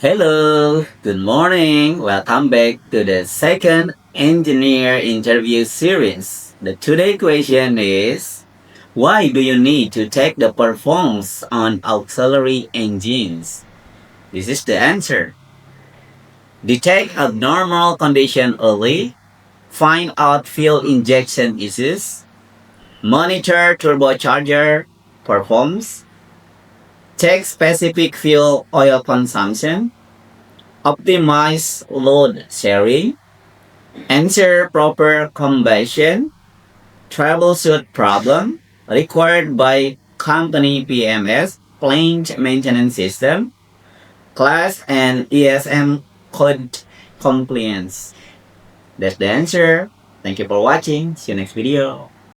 Hello, good morning. Welcome back to the second engineer interview series. The today question is, why do you need to take the performance on auxiliary engines? This is the answer. Detect abnormal condition early, find out fuel injection issues, monitor turbocharger performance, check specific fuel oil consumption, optimize load sharing, answer proper combustion, troubleshoot problem required by company PMS, plant maintenance system, class and ESM code compliance. That's the answer. Thank you for watching. See you next video.